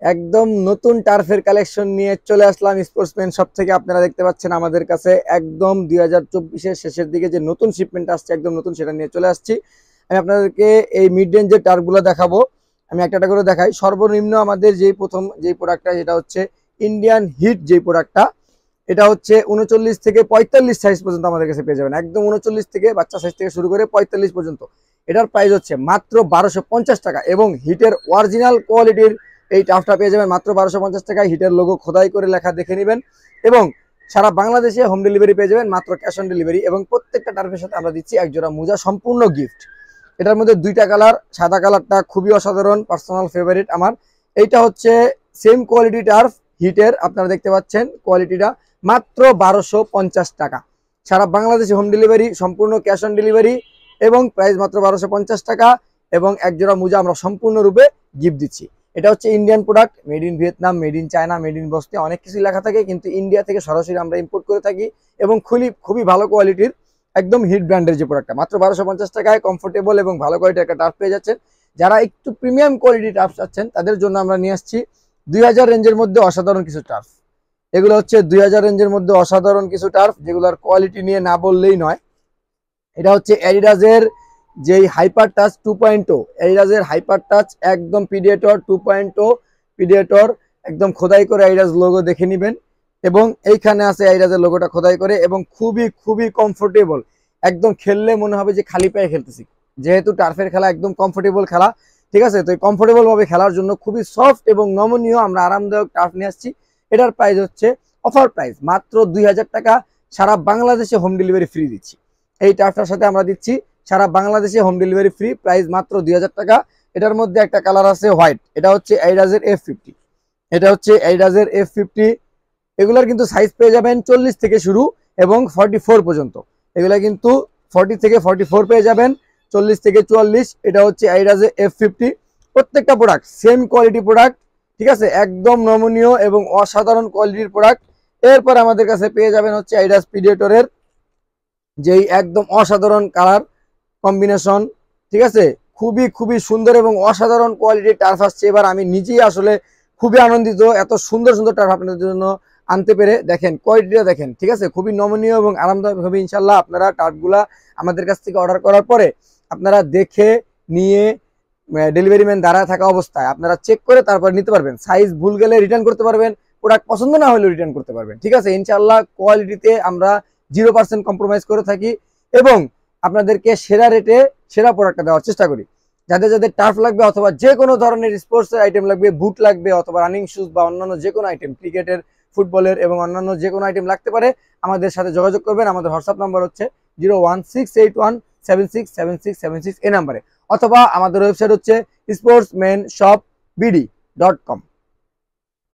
একদম নতুন টার্ফের কালেকশন নিয়ে চলে আসলাম স্পোর্টসম্যান শপ থেকে। আপনারা দেখতে পাচ্ছেন আমাদের কাছে একদম 2024-এর শেষের দিকে যে নতুন শিপমেন্ট আসছে, একদম নতুন, সেটা নিয়ে চলে আসছি। আমি আপনাদেরকে এই মিড রেঞ্জের টার্ফগুলো দেখাবো। আমি একটা করে দেখাই। সর্বনিম্ন আমাদের প্রথম যেই প্রোডাক্টটা, যেটা হচ্ছে ইন্ডিয়ান হিট, যেই প্রোডাক্টটা, এটা হচ্ছে 39 থেকে 45 সাইজ পর্যন্ত আমাদের কাছে পেয়ে যাবেন। একদম 39 থেকে বাচ্চা সাইজ থেকে শুরু করে 45 পর্যন্ত। এটার প্রাইস হচ্ছে মাত্র 1250 টাকা এবং হিটের অরিজিনাল কোয়ালিটির এই টাফটা পেয়ে যাবেন মাত্র 1250 টাকায়। হিটের লোগো খোদাই করে লেখা দেখে নেবেন এবং সারা বাংলাদেশে হোম ডেলিভারি পেয়ে যাবেন, মাত্র ক্যাশ অন ডেলিভারি। এবং প্রত্যেকটা টার্ফের সাথে আমরা দিচ্ছি একজোড়া মোজা, সম্পূর্ণ গিফট। এটার মধ্যে দুইটা কালার, সাদা কালারটা খুবই অসাধারণ, পার্সোনাল ফেভারিট আমার। এইটা হচ্ছে সেম কোয়ালিটি টার্ফ হিটের, আপনারা দেখতে পাচ্ছেন কোয়ালিটিটা, মাত্র 1250 টাকা। সারা বাংলাদেশে হোম ডেলিভারি, সম্পূর্ণ ক্যাশ অন ডেলিভারি এবং প্রাইস মাত্র 1250 টাকা। এবং একজোড়া মোজা আমরা সম্পূর্ণরূপে গিফট দিচ্ছি। এটা হচ্ছে Indian product, made in Vietnam, made in China, made in Bosnia, অনেক কিছু লেখা থাকে, কিন্তু ইন্ডিয়া থেকে সরাসরি আমরা ইম্পোর্ট করে থাকি এবং খুবই ভালো কোয়ালিটির, একদম হিট ব্র্যান্ডের যে প্রোডাক্টটা, মাত্র 1250 টাকায় কমফোর্টেবল এবং ভালো কোয়ালিটির একটা টার্ফ পেয়ে যাচ্ছেন। যারা একটু প্রিমিয়াম কোয়ালিটির টার্ফ চাচ্ছেন তাদের জন্য আমরা নিয়ে আসছি 2000 রেঞ্জের মধ্যে অসাধারণ কিছু টার্ফ। এগুলো হচ্ছে 2000 রেঞ্জের মধ্যে অসাধারণ কিছু টার্ফ, যেগুলোর কোয়ালিটি নিয়ে না বললেই নয়। এটা হচ্ছে অ্যাডিডাসের যেই হাইপার টাচ 2.0, অ্যাডিডাসের হাইপার টাচ একদম পিডিয়েটর 2.0 পিডিয়েটর, একদম খোদাই করে অ্যাডিডাস লোগো দেখে নেবেন। এবং এইখানে আছে অ্যাডিডাসের লোগোটা খোদাই করে এবং খুবই কমফোর্টেবল। একদম খেললে মনে হবে যে খালি পায়ে খেলতেছি, যেহেতু টার্ফের খেলা একদম কমফোর্টেবল খেলা, ঠিক আছে? তো এই কমফোর্টেবল ভাবে খেলার জন্য খুবই সফট এবং নমনীয় আমরা আরামদায়ক টার্ফ নিয়ে আসছি। এটার প্রাইস হচ্ছে অফার প্রাইস মাত্র 2000 টাকা। সারা বাংলাদেশে হোম ডেলিভারি ফ্রি দিচ্ছি। এই টার্ফটার সাথে আমরা দিচ্ছি সারা বাংলাদেশে হোম ডেলিভারি ফ্রি, প্রাইস মাত্র 2000 টাকা। এটার মধ্যে একটা কালার আছে হোয়াইট, এটা হচ্ছে অ্যাডিডাসের F50, এটা হচ্ছে অ্যাডিডাসের F50। এগুলার কিন্তু সাইজ পেয়ে যাবেন 40 থেকে শুরু এবং 44 পর্যন্ত। এগুলা কিন্তু 40 থেকে 44 পেয়ে যাবেন, 40 থেকে 44। এটা হচ্ছে অ্যাডিডাসের F50। প্রত্যেকটা প্রোডাক্ট সেম কোয়ালিটি প্রোডাক্ট, ঠিক আছে? একদম নমনীয় এবং অসাধারণ কোয়ালিটির প্রোডাক্ট। এরপর আমাদের কাছে পেয়ে যাবেন হচ্ছে অ্যাডিডাস প্রিডেটরের যেই একদম অসাধারণ কালার কম্বিনেশন, ঠিক আছে? খুবই সুন্দর এবং অসাধারণ কোয়ালিটির টার্ফ আসছে এবার। আমি নিজেই আসলে খুবই আনন্দিত এত সুন্দর টার্ফ আপনাদের জন্য আনতে পেরে। দেখেন কোয়ালিটিটা দেখেন, ঠিক আছে? খুবই নমনীয় এবং আরামদায়ক হবে ইনশাল্লাহ। আপনারা টার্ফগুলা আমাদের কাছ থেকে অর্ডার করার পরে আপনারা দেখে নিয়ে ডেলিভারি ম্যান দাঁড়ায় থাকা অবস্থায় আপনারা চেক করে তারপর নিতে পারবেন। সাইজ ভুল গেলে রিটার্ন করতে পারবেন, প্রোডাক্ট পছন্দ না হলে রিটার্ন করতে পারবেন, ঠিক আছে? ইনশাল্লাহ কোয়ালিটিতে আমরা 0% কম্প্রোমাইজ করে থাকি এবং আপনাদেরকে সেরা রেটে সেরা প্রোডাক্টটা দেওয়ার চেষ্টা করি। যাদের টার্ফ লাগবে অথবা যে কোনো ধরনের স্পোর্টসের আইটেম লাগবে, বুট লাগবে অথবা রানিং শুজ বা অন্যান্য যে কোনো আইটেম, ক্রিকেটের, ফুটবলের এবং অন্যান্য যে কোনো আইটেম লাগতে পারে, আমাদের সাথে যোগাযোগ করবেন। আমাদের হোয়াটসঅ্যাপ নাম্বার হচ্ছে 01681767676 এই নাম্বারে, অথবা আমাদের ওয়েবসাইট হচ্ছে sportsmanshopbd.com।